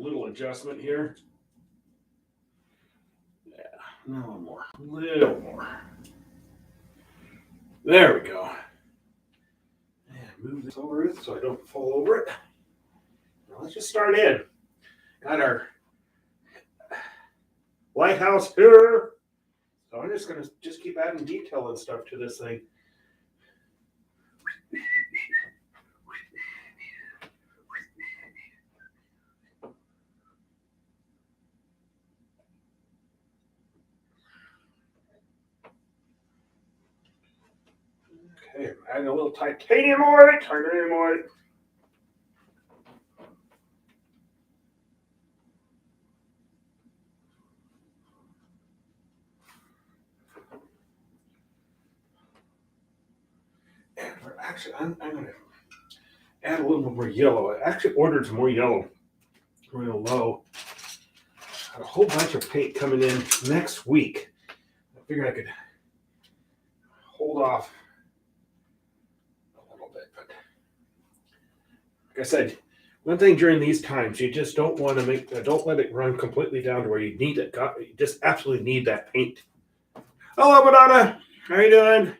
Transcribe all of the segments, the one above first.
little adjustment here. Yeah, no more. A little more. There we go. And move this over it so I don't fall over it. Now let's just start in. Got our Lighthouse here. So I'm just going to just keep adding detail and stuff to this thing. Okay, adding a little titanium oil, titanium oil. And we're actually, I'm going to add a little bit more yellow. I actually ordered some more yellow, real low. Got a whole bunch of paint coming in next week. I figured I could hold off a little bit, but like I said, one thing during these times, you just don't want to don't let it run completely down to where you need it. You just absolutely need that paint. Hello, Madonna. How are you doing?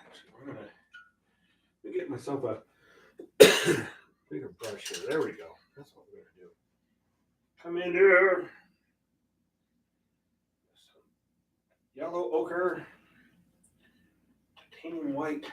Actually, I'm going to get myself a bigger brush here. There we go. That's what we're going to do. Come in here. Yellow ochre, titanium white.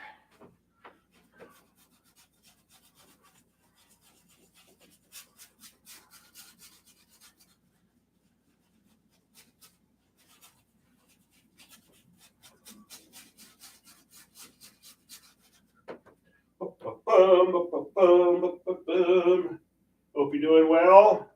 Hope you're doing well.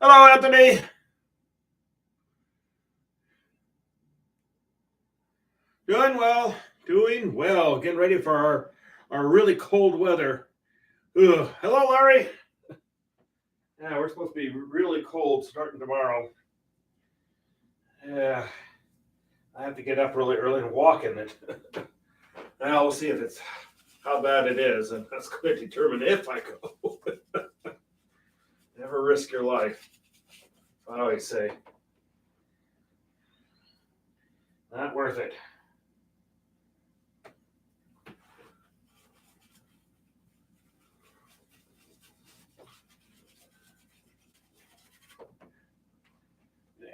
Hello, Anthony. Doing well. Doing well. Getting ready for our really cold weather. Ugh. Hello, Larry. Yeah, we're supposed to be really cold starting tomorrow. Yeah, I have to get up really early and walk in it. Now we'll see if it's how bad it is, and that's going to determine if I go. Never risk your life. I always say, not worth it.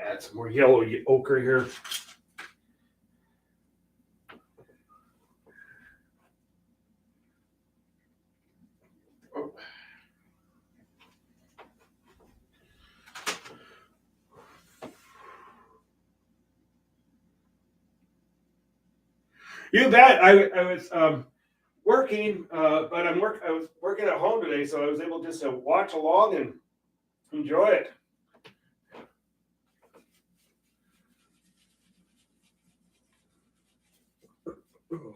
Add some more yellow ochre here. Oh. You bet. I was working, but I was working at home today, so I was able just to watch along and enjoy it. Ooh.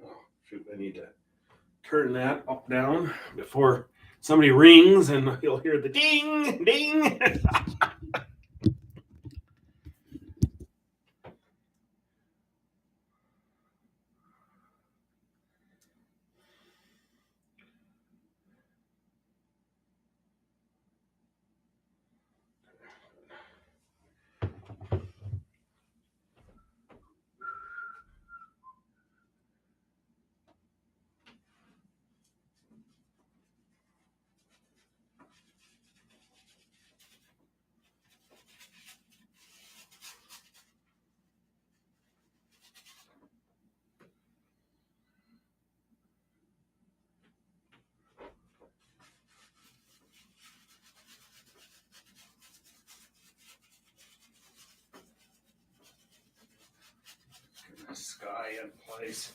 Oh, shoot, I need to turn that up down before somebody rings and you'll hear the ding, ding. Sky in place.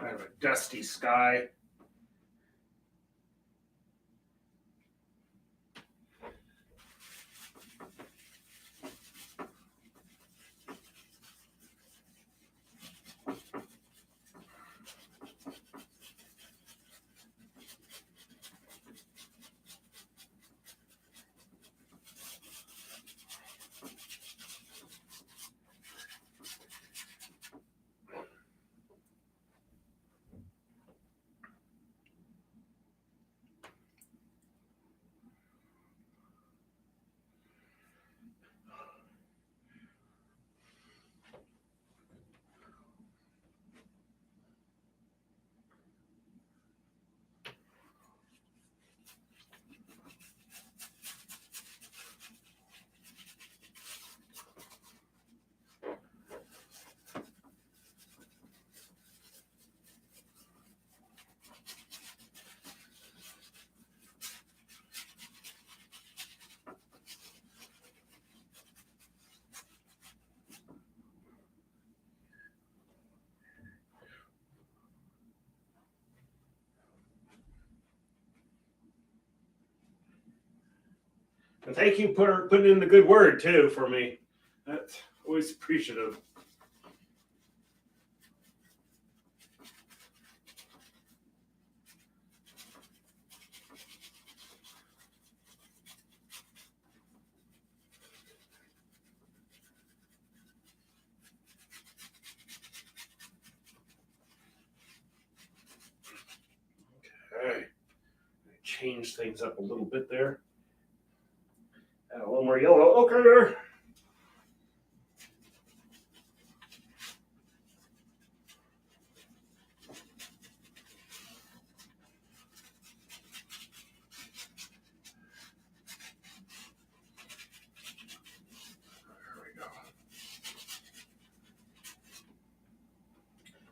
kind of a dusty sky. And thank you for putting in the good word too for me. That's always appreciative. Okay, change things up a little bit there. Add a little more yellow ochre.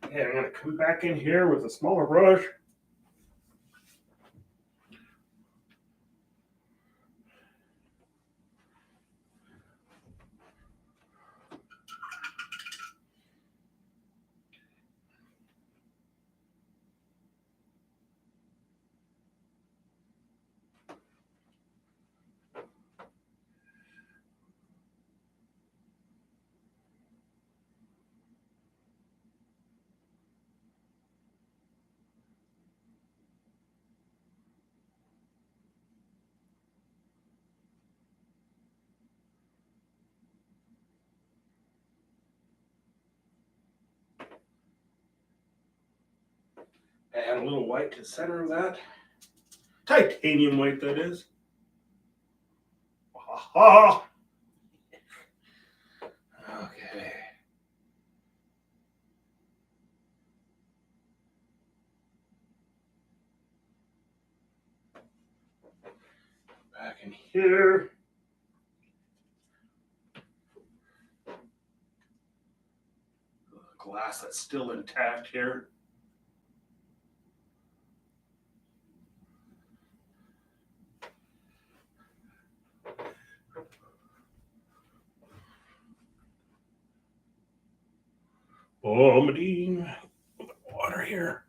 Okay, I'm going to come back in here with a smaller brush. Add a little white to the center of that. Titanium white, that is. Ha! Okay. Back in here. Glass that's still intact here. Oh, Medine. Water here.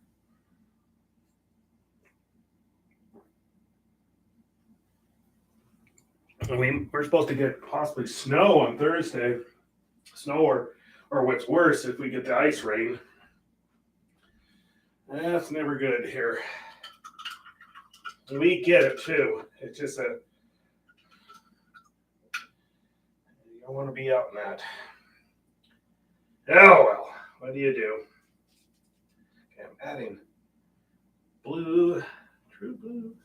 I mean, we're supposed to get possibly snow on Thursday. Snow or what's worse, if we get the ice rain. That's never good here. We get it too. It's just a you don't want to be out in that. Oh well, what do you do? Okay, I'm adding blue, true blue.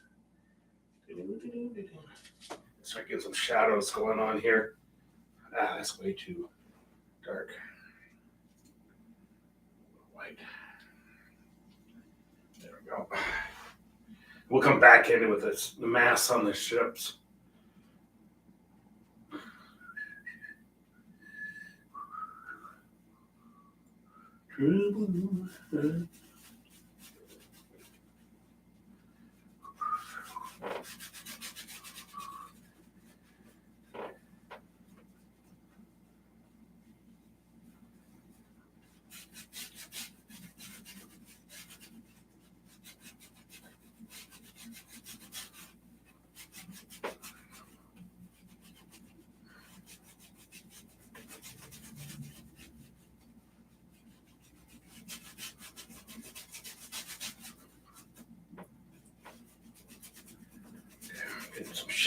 Start getting some shadows going on here. That's way too dark. White. There we go. We'll come back in with this, the mass on the ships.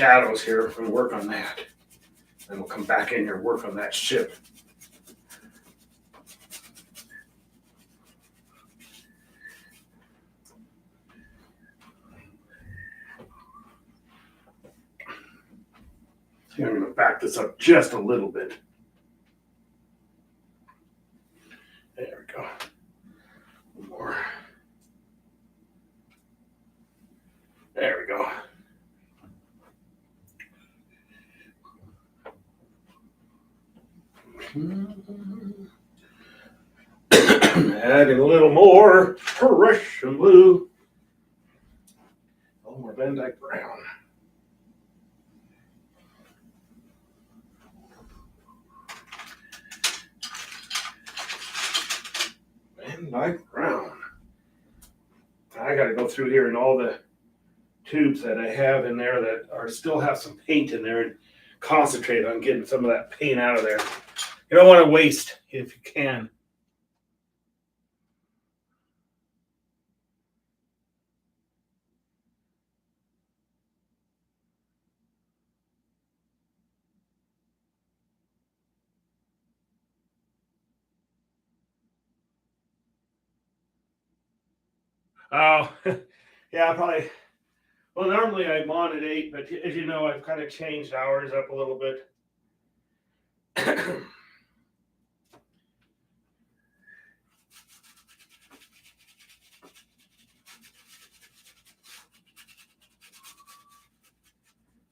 shadows here. I'm going to work on that. Then we'll come back in here and work on that ship. I'm going to back this up just a little bit. There we go. One more. There we go. Adding a little more Russian blue. A little more Van Dyke brown. Van Dyke brown. I got to go through here and all the tubes that I have in there that are still have some paint in there and concentrate on getting some of that paint out of there. You don't want to waste if you can. Oh, yeah, probably. Well, normally I'm on at 8, but as you know, I've kind of changed hours up a little bit.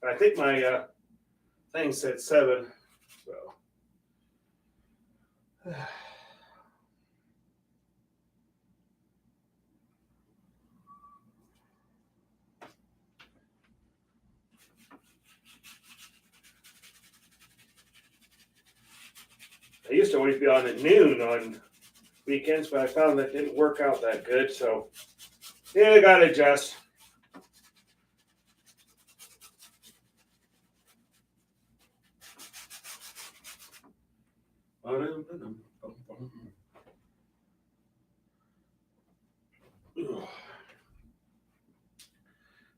I think my thing said 7, so. I used to always be on at noon on weekends, but I found that didn't work out that good. So, yeah, I got to adjust.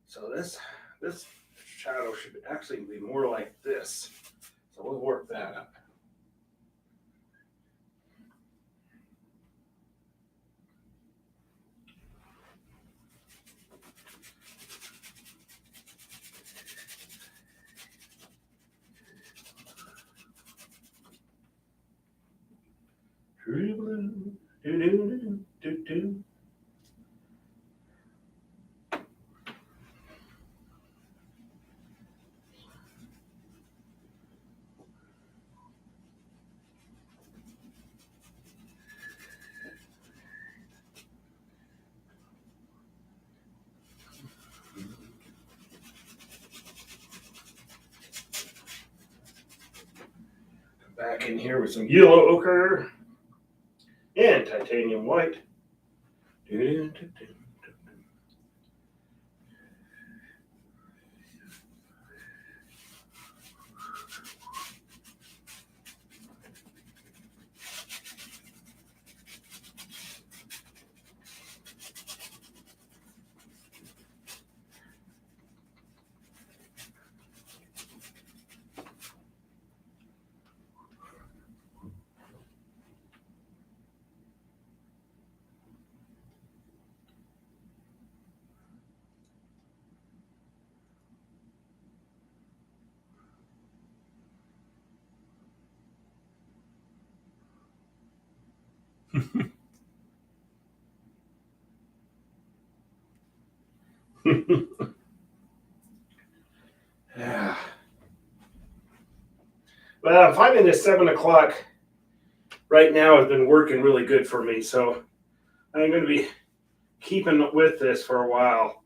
So this shadow should actually be more like this. So we'll work that up. True blue, do do do do do. Back in here with some yellow ochre and titanium white. Yeah. Well, I'm finding this 7 o'clock right now has been working really good for me, so I'm going to be keeping with this for a while.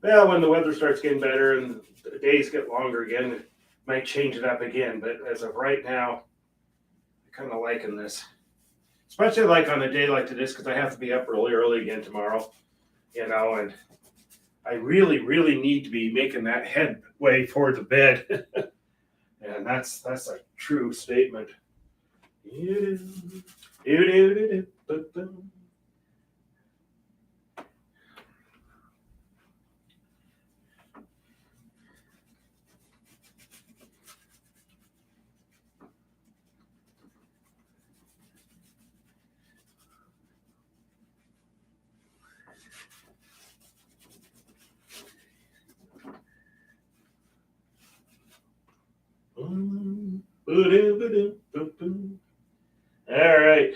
Well, when the weather starts getting better and the days get longer again, it might change it up again. But as of right now, I'm kind of liking this. Especially like on a day like this, because I have to be up really early again tomorrow, and I really, really need to be making that headway toward the bed. And that's a true statement. All right.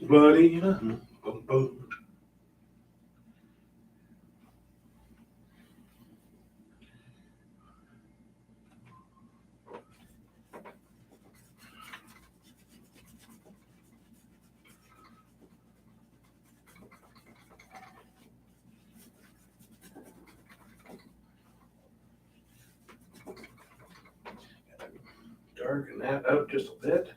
Buddy, darken that up just a bit.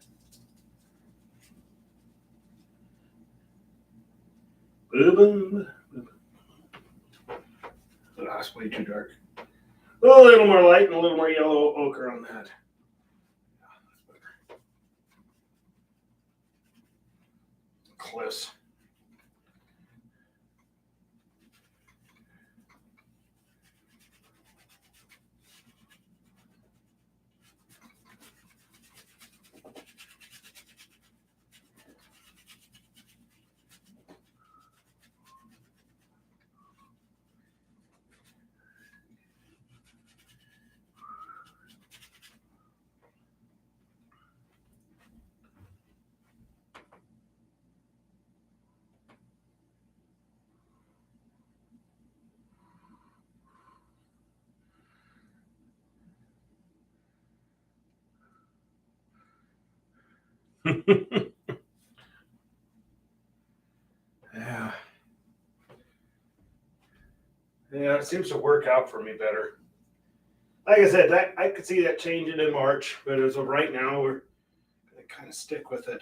That's way too dark. A little more light and a little more yellow ochre on that. Cliffs. Yeah. Yeah, it seems to work out for me better. Like I said, that I could see that changing in March, but as of right now, we're gonna kind of stick with it.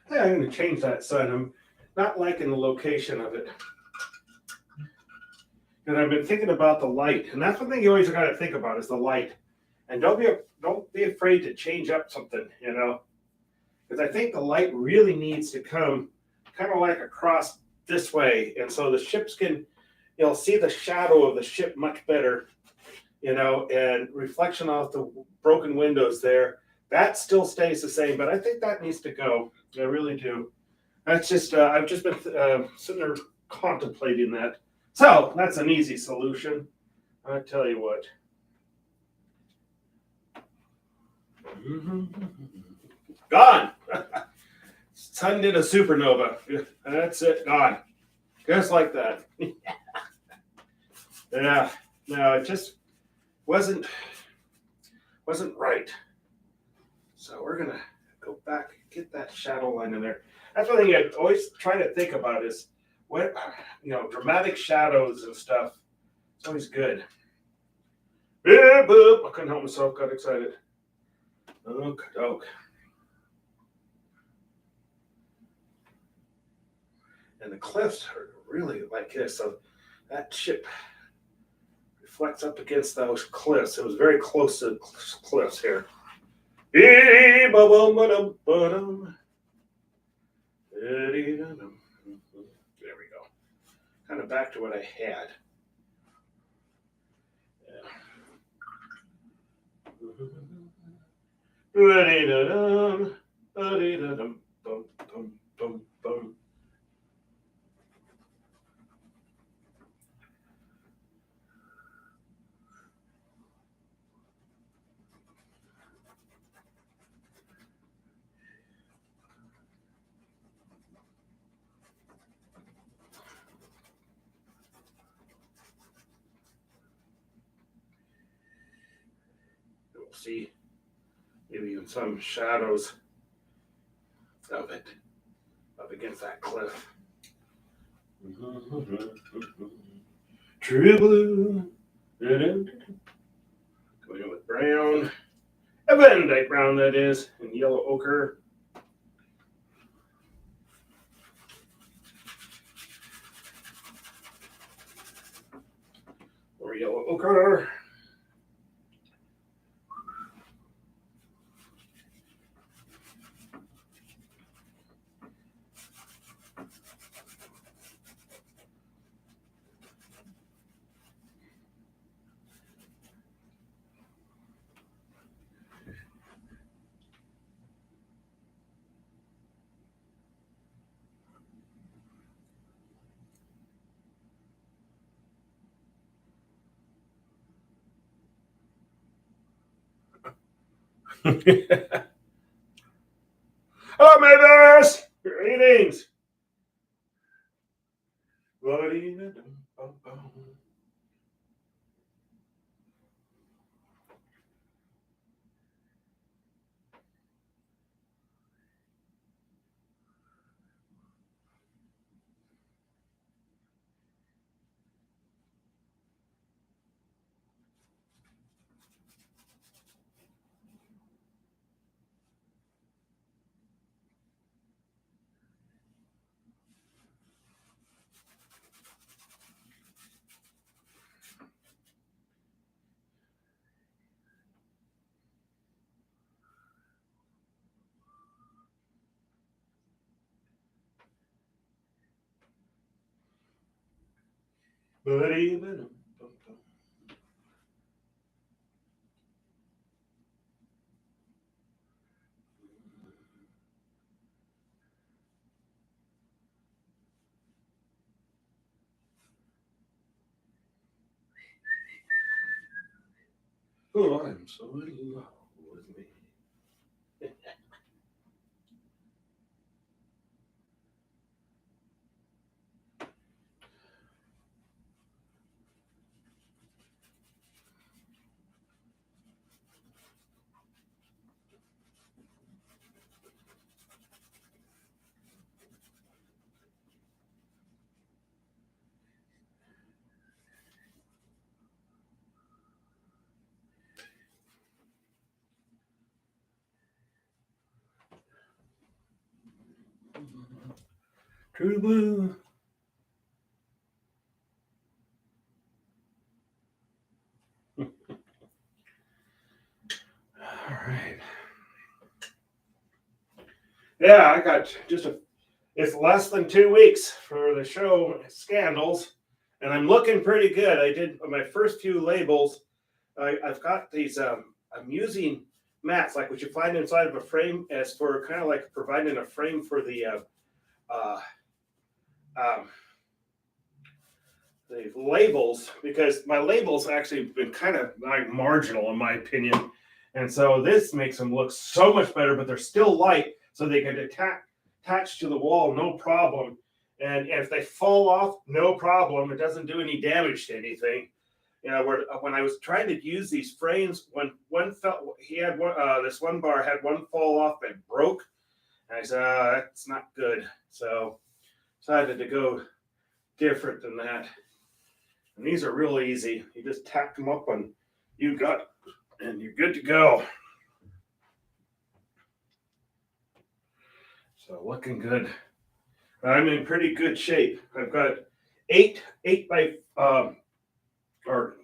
Yeah, I'm gonna change that sun. I'm not liking the location of it. And I've been thinking about the light, and that's one thing you always got to think about is the light. And don't be afraid to change up something, because I think the light really needs to come kind of like across this way, and so the ships can, see the shadow of the ship much better, and reflection off the broken windows there. That still stays the same, but I think that needs to go. I really do. That's just I've just been sitting there contemplating that. So that's an easy solution. I tell you what. Gone. Sun did a supernova. That's it. Gone. Just like that. Yeah. No, it just wasn't right. So we're gonna go back, get that shadow line in there. That's one thing I always try to think about is what dramatic shadows and stuff. It's always good. Yeah, boop. I couldn't help myself, got excited. Okay. And the cliffs are really like this. So that ship reflects up against those cliffs. It was very close to the cliffs here. There we go. Kind of back to what I had. you'll see maybe even some shadows of it up against that cliff. True blue. Going in with brown. A Van Dyke brown, that is, and yellow ochre. Or yellow ochre. Hello, Mavis! Greetings! Oh, I'm so in love with me. True blue. All right. Yeah, I got it's less than 2 weeks for the show Scandals, and I'm looking pretty good. I did my first few labels. I've got these amusing mats, like what you find inside of a frame, as for kind of like providing a frame for uh, um, the labels, because my labels actually have been kind of like marginal in my opinion, and so this makes them look so much better. But they're still light, so they can attach to the wall, no problem. And if they fall off, no problem. It doesn't do any damage to anything. You know, when I was trying to use these frames, when one fell, he had one. This one bar had one fall off and broke, and I said, "That's not good." So decided to go different than that. And these are real easy. You just tack them up and you're good to go. So looking good. I'm in pretty good shape. I've got 8 by or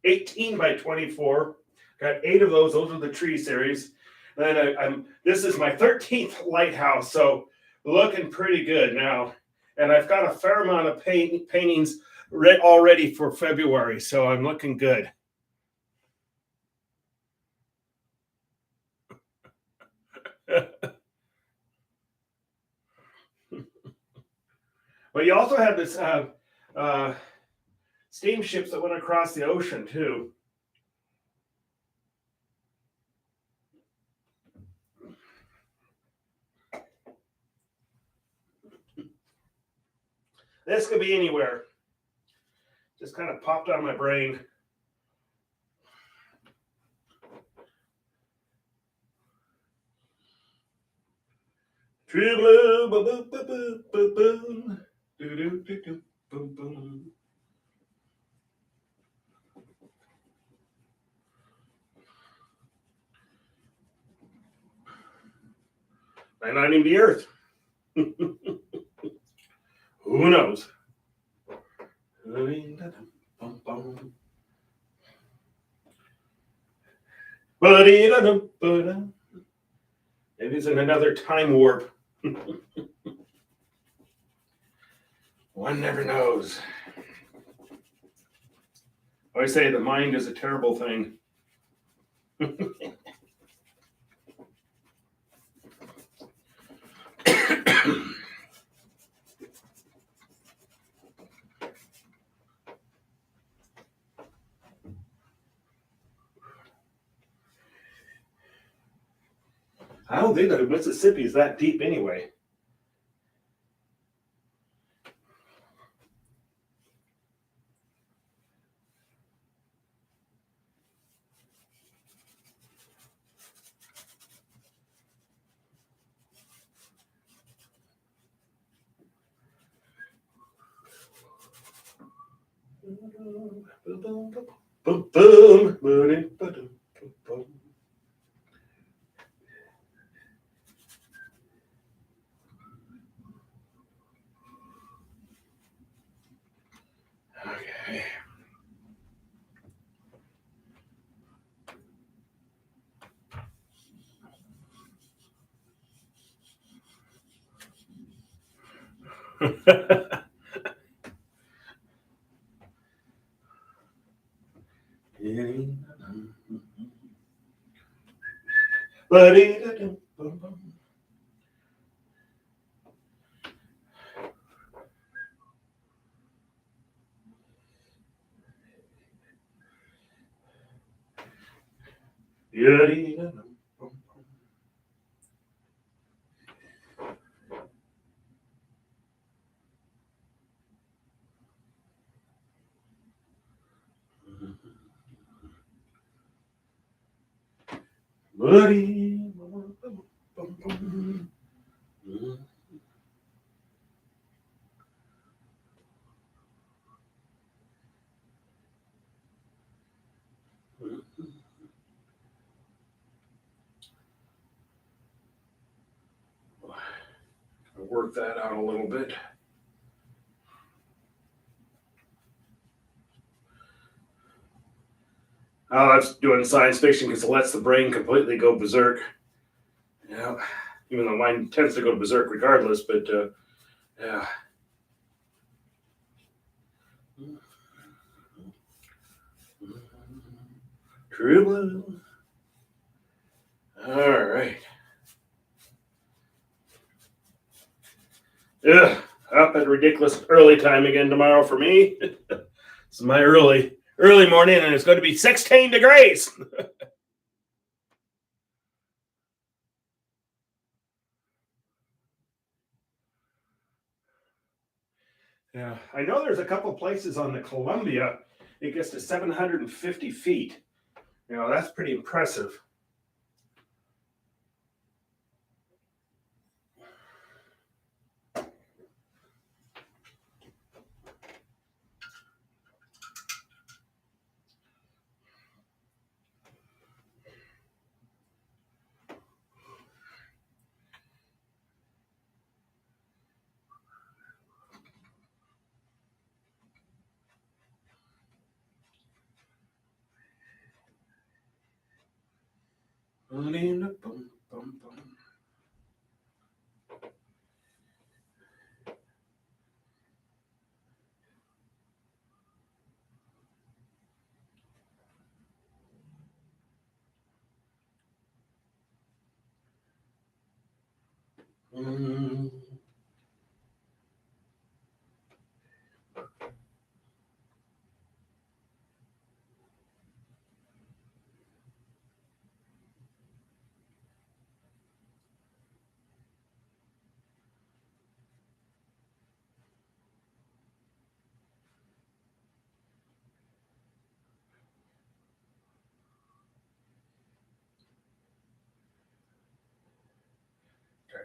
18 by 24. Got 8 of those. Those are the tree series. Then this is my 13th Lighthouse, so looking pretty good now. And I've got a fair amount of paintings all ready for February, so I'm looking good. But you also have this steamships that went across the ocean too. This could be anywhere. Just kind of popped out of my brain. True blue, boom, boom, boom, boom, boom, boom. Do, do, do, do, boom, boom. Might not even be Earth. Who knows? Maybe it's in another time warp. One never knows. I always say the mind is a terrible thing. I don't think that Mississippi is that deep anyway. Boom, boom, boom, boom, boom, boom. Okay. Work that out a little bit. Oh, that's doing science fiction because it lets the brain completely go berserk. Yeah, even though mine tends to go berserk regardless, but yeah. True blue. All right. Yeah, up at ridiculous early time again tomorrow for me. It's my early morning, and it's going to be 16 degrees. Yeah, I know there's a couple places on the Columbia. It gets to 750 feet. You know, that's pretty impressive.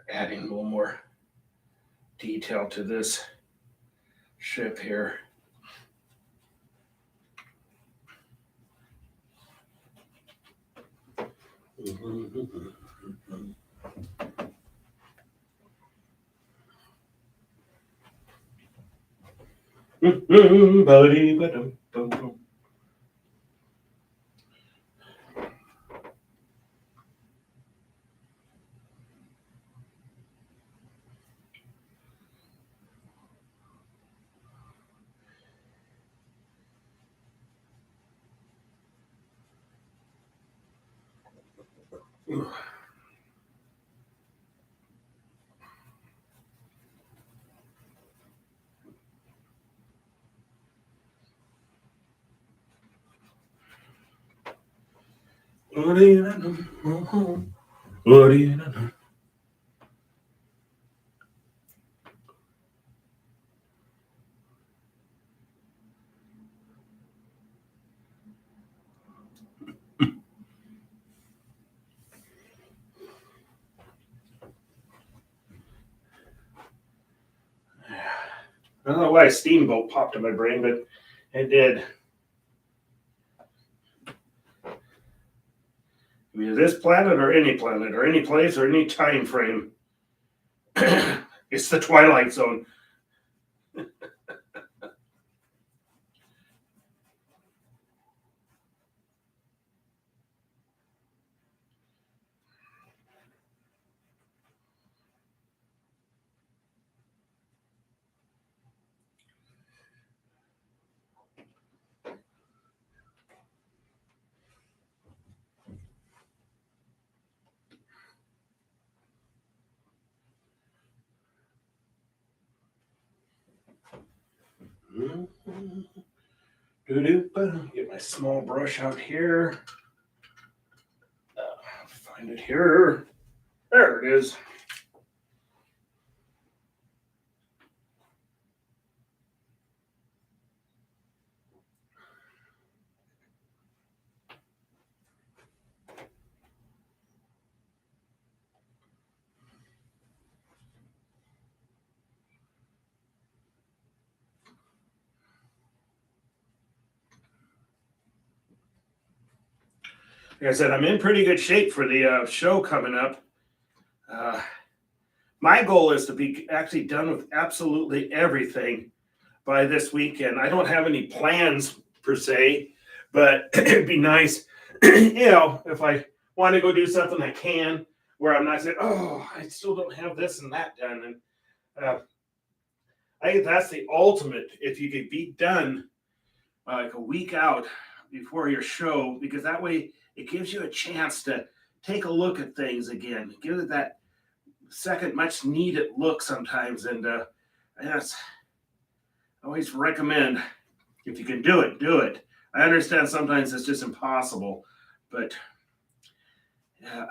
adding a little more detail to this ship here. What do you know? What do you know? I don't know why a steamboat popped in my brain, but it did. Either this planet or any place or any time frame. It's the Twilight Zone. Get my small brush out here. Find it here. There it is. Like I said, I'm in pretty good shape for the show coming up. My goal is to be actually done with absolutely everything by this weekend. I don't have any plans per se, but it'd be nice, if I want to go do something, I can, where I'm not saying, oh, I still don't have this and that done. And I think that's the ultimate, if you could be done like a week out before your show, because that way it gives you a chance to take a look at things again, give it that second much needed look sometimes. And yes, I always recommend, if you can do it, do it. I understand sometimes it's just impossible, but yeah.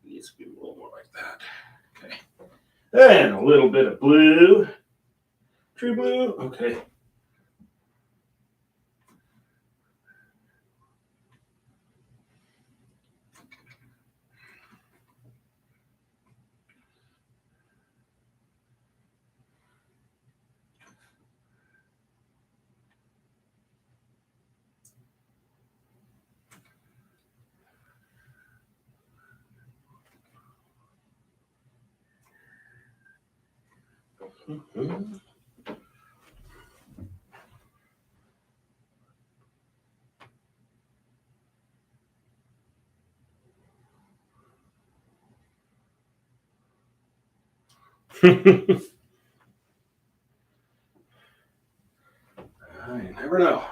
Needs to be a little more like that. Okay. And a little bit of blue. True blue. Okay. Mm-hmm. You never know.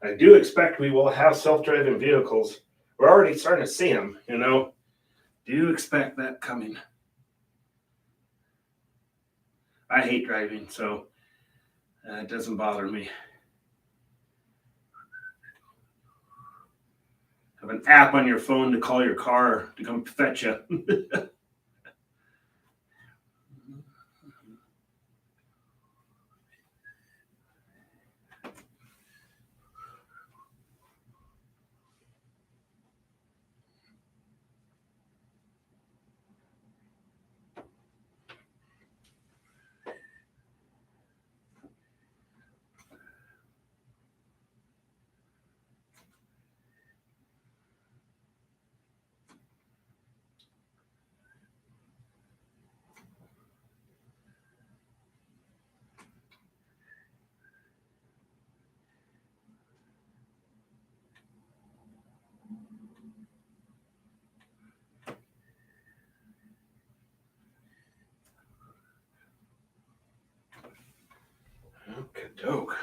I do expect we will have self-driving vehicles. We're already starting to see them, Do expect that coming. I hate driving, so it doesn't bother me. Have an app on your phone to call your car to come fetch you. Okay, doke.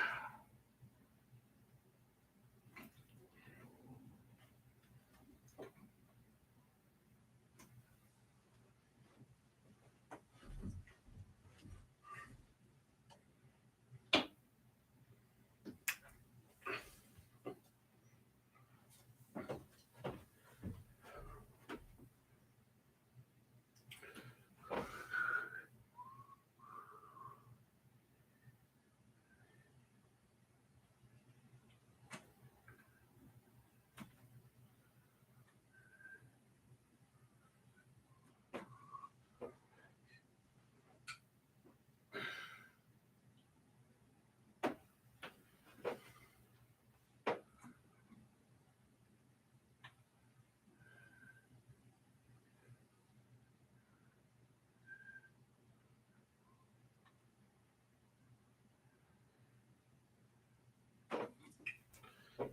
Okay.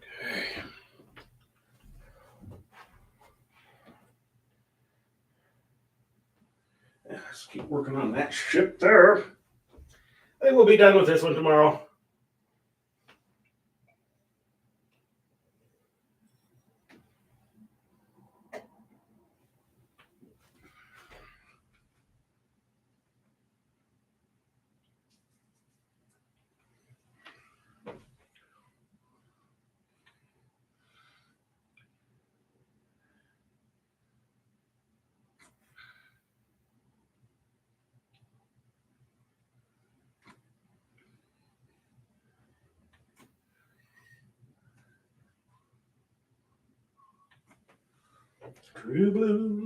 Yeah, let's keep working on that ship there. I think we'll be done with this one tomorrow. True blue.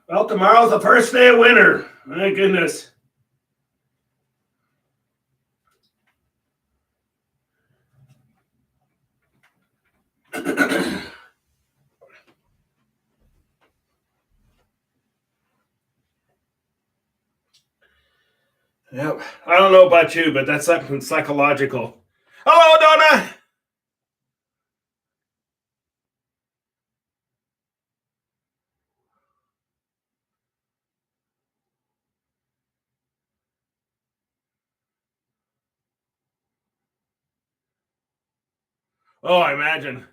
Well, tomorrow's the first day of winter. My goodness. Yep. I don't know about you, but that's something psychological. Hello, Donna. Oh, I imagine.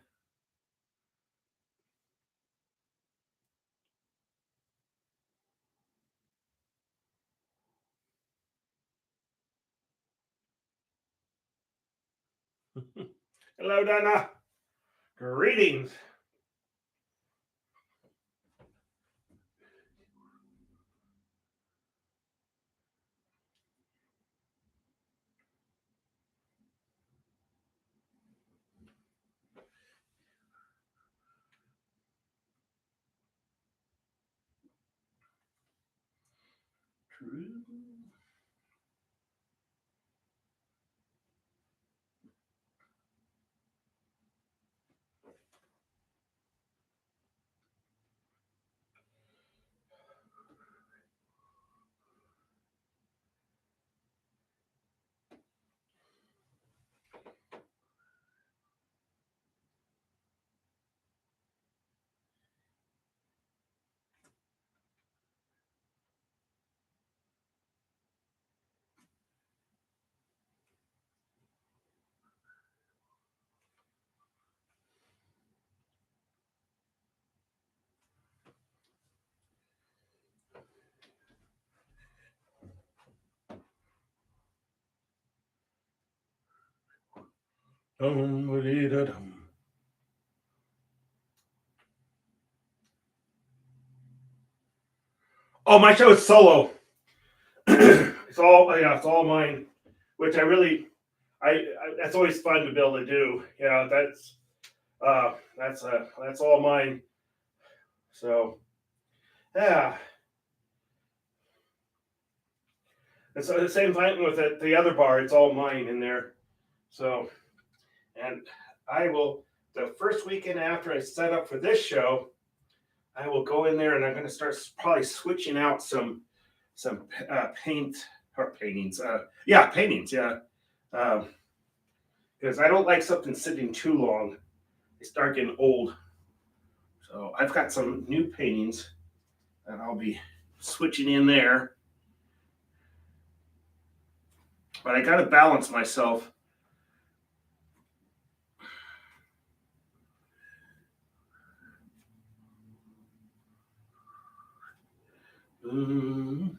Hello, Donna. Greetings. True. Dum-ba-dee-da-dum. Oh, my show is solo. It's all mine, which I that's always fun to be able to do. Yeah, that's all mine. So yeah, it's the same thing with the other bar. It's all mine in there. So and I will the first weekend after I set up for this show, I will go in there and I'm going to start probably switching out some paint or paintings. Yeah, paintings. Yeah, because I don't like something sitting too long. They start getting old. So I've got some new paintings that I'll be switching in there. But I got to balance myself. Mm.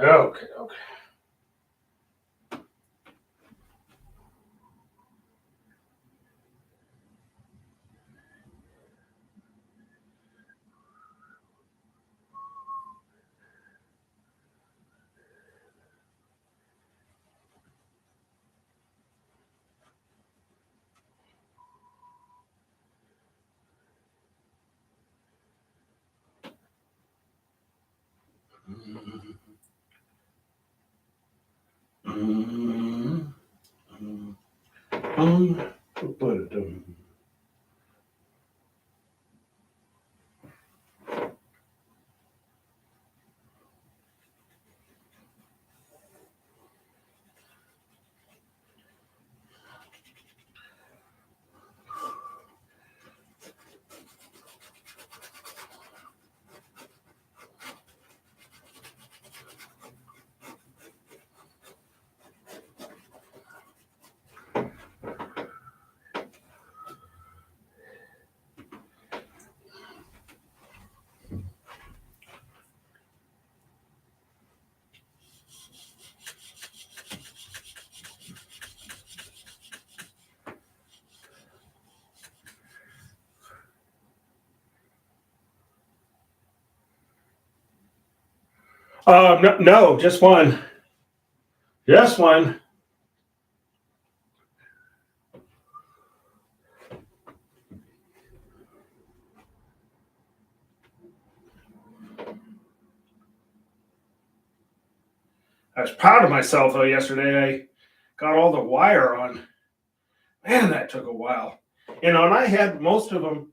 Okay, okay. No, no, just one. Just one. I was proud of myself though yesterday. I got all the wire on. Man, that took a while. And I had most of them,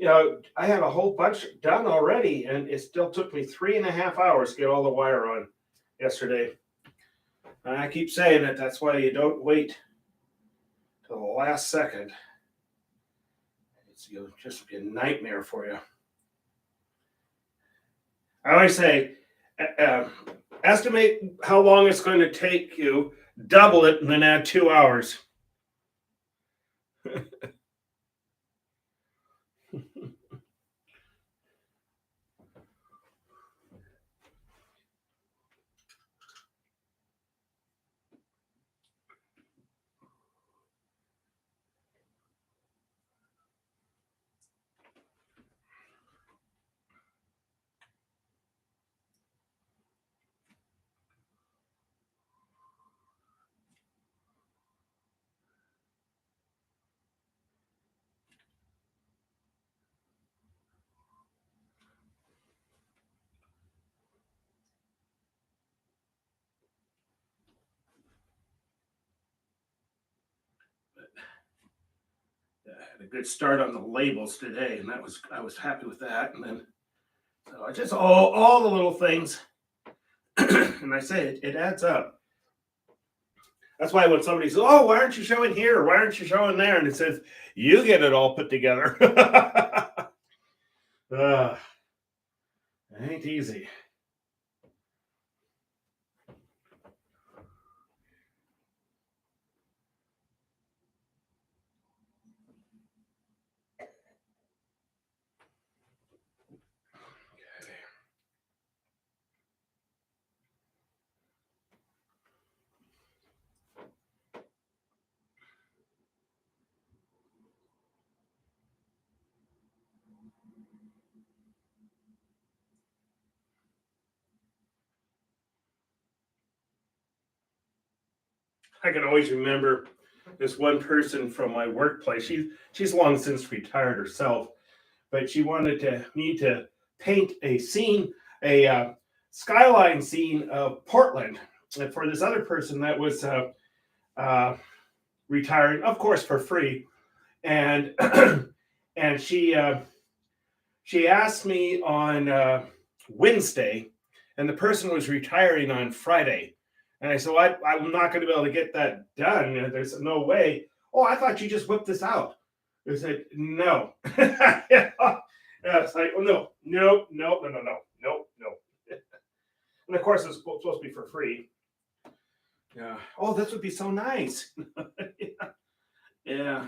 I had a whole bunch done already, and it still took me 3.5 hours to get all the wire on yesterday. And I keep saying it, that's why you don't wait till the last second. It'll just be a nightmare for you. I always say, estimate how long it's going to take you double it, and then add 2 hours. I had a good start on the labels today, and I was happy with that. And then so I just all the little things, and I say it adds up. That's why when somebody says, "Oh, why aren't you showing here? Why aren't you showing there?" and it says, "You get it all put together." uh, it ain't easy. I can always remember this one person from my workplace. She's long since retired herself, but she wanted me to paint a scene, a skyline scene of Portland, and for this other person that was uh, retiring, of course, for free, and and she asked me on Wednesday, and the person was retiring on Friday. And I said, well, I'm not going to be able to get that done. There's no way. Oh, I thought you just whipped this out. I said, no. Yeah. It's like, oh, no, no, no, no, no, no, no, no. And of course, it's supposed to be for free. Yeah. Oh, this would be so nice. Yeah. Yeah.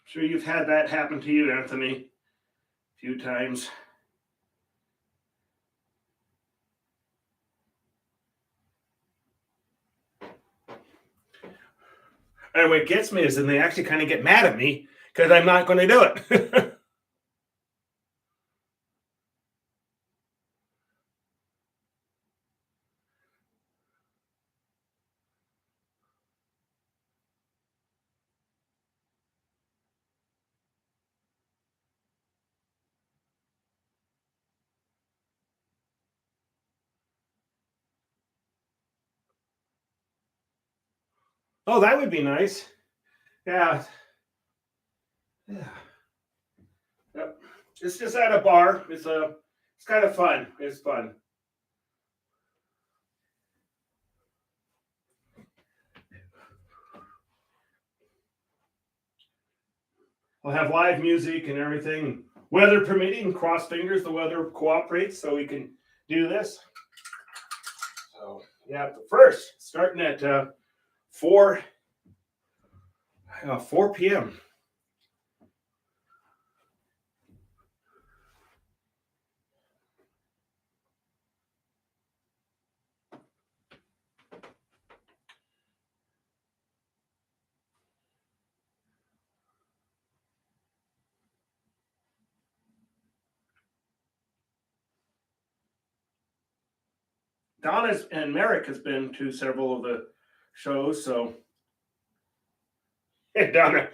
Sure, you've had that happen to you, Anthony, a few times. And what gets me is then they actually kind of get mad at me because I'm not going to do it. Oh, that would be nice. Yeah. Yeah. Yep. It's just at a bar. It's kind of fun. It's fun. We'll have live music and everything. Weather permitting, cross fingers, the weather cooperates so we can do this. So yeah, the first starting at 4 4 p.m. Donna's and Merrick has been to several of the shows, so hey, Donna,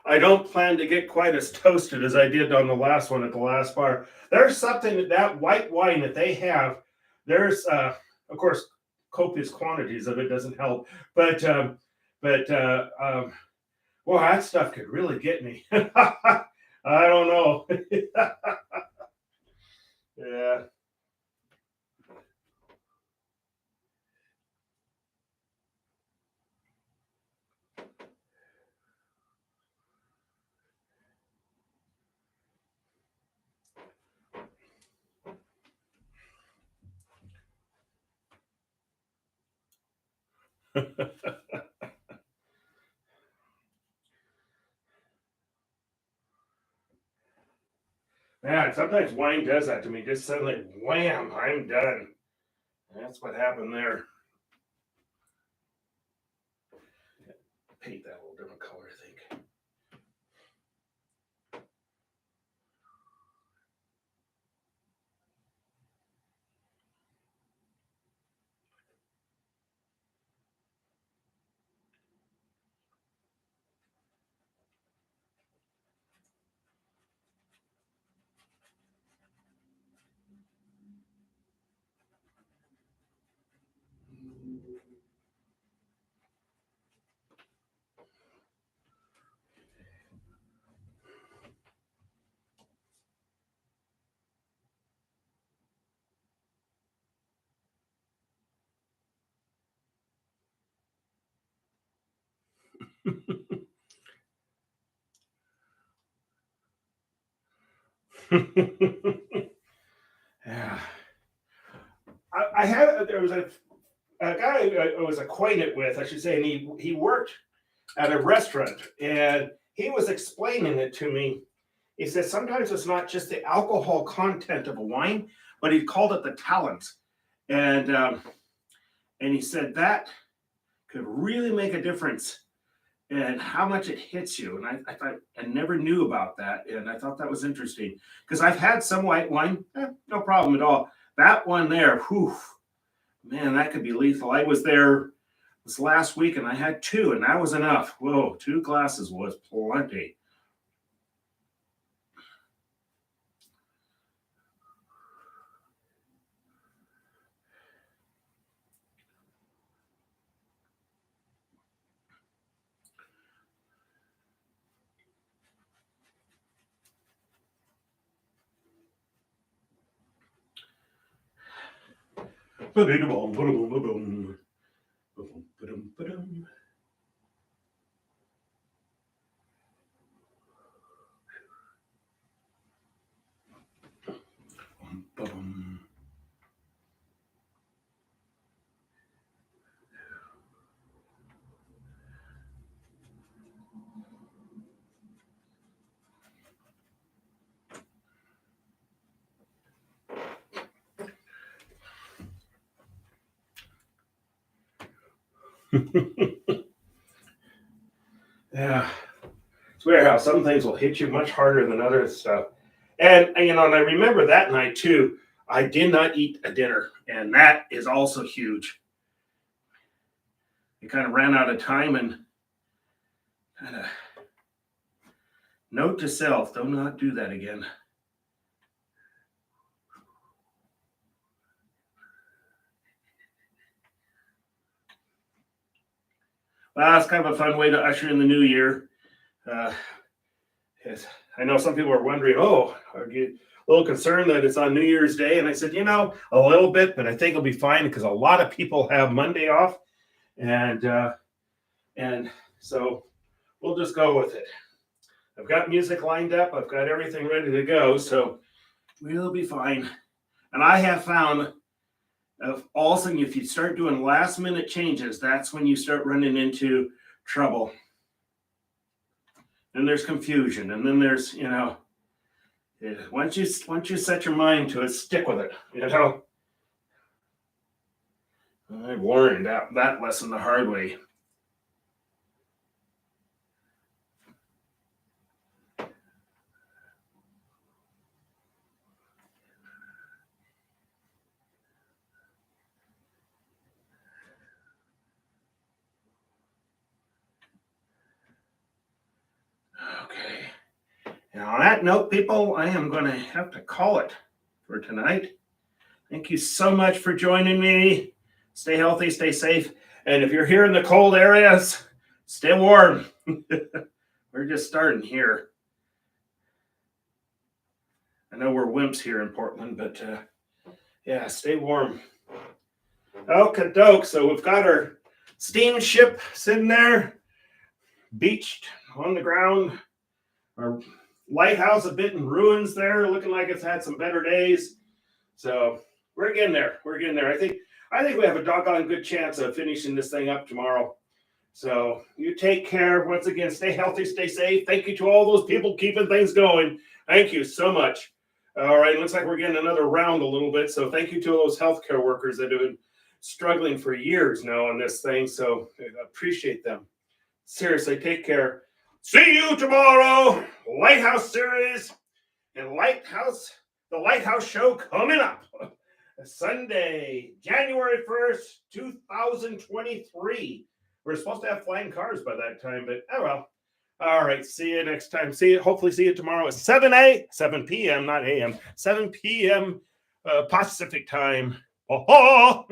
I don't plan to get quite as toasted as I did on the last one at the last bar. There's something that white wine that they have. There's, of course, copious quantities of it doesn't help, but well, that stuff could really get me. I don't know. Yeah. Man, sometimes wine does that to me. Just suddenly, wham, I'm done. That's what happened there. Paint that a little different color, I think. Yeah. I had there was a guy I was acquainted with, I should say, and he worked at a restaurant, and he was explaining it to me. He said sometimes it's not just the alcohol content of a wine, but he called it the talent, and and he said that could really make a difference in how much it hits you. And I thought I never knew about that, and I thought that was interesting because I've had some white wine, no problem at all. That one there, whew, man, that could be lethal. I was there this last week and I had two, and that was enough. Whoa, 2 glasses was plenty. Yeah, it's weird how some things will hit you much harder than other stuff. And and I remember that night too. I did not eat a dinner, and that is also huge. It kind of ran out of time, and kind of note to self: do not do that again. Well, it's kind of a fun way to usher in the new year. Uh, yes, I know some people are wondering, oh, are you a little concerned that it's on New Year's Day? And I said, a little bit, but I think it'll be fine because a lot of people have Monday off, and and so we'll just go with it. I've got music lined up. I've got everything ready to go, so we'll be fine. And I have found, all of a sudden, if you start doing last minute changes, that's when you start running into trouble. And there's confusion, and then there's once you set your mind to it, stick with it. I learned that lesson the hard way. on that note, people, I am going to have to call it for tonight. Thank you so much for joining me. Stay healthy, stay safe. And if you're here in the cold areas, stay warm. We're just starting here. I know we're wimps here in Portland, but yeah, stay warm. Okie doke. So we've got our steamship sitting there, beached on the ground. Our lighthouse a bit in ruins there, looking like it's had some better days. So we're getting there. We're getting there. I think we have a doggone good chance of finishing this thing up tomorrow. So you take care. Once again, stay healthy, stay safe. Thank you to all those people keeping things going. Thank you so much. All right, looks like we're getting another round a little bit. So thank you to those healthcare workers that have been struggling for years now on this thing. So I appreciate them. Seriously, take care. See you tomorrow. Lighthouse series and the Lighthouse show coming up. Sunday, January 1st, 2023. We're supposed to have flying cars by that time, but oh well. All right, see you next time. Hopefully see you tomorrow at 7 p.m., not a.m., 7 p.m. Pacific time. Oh.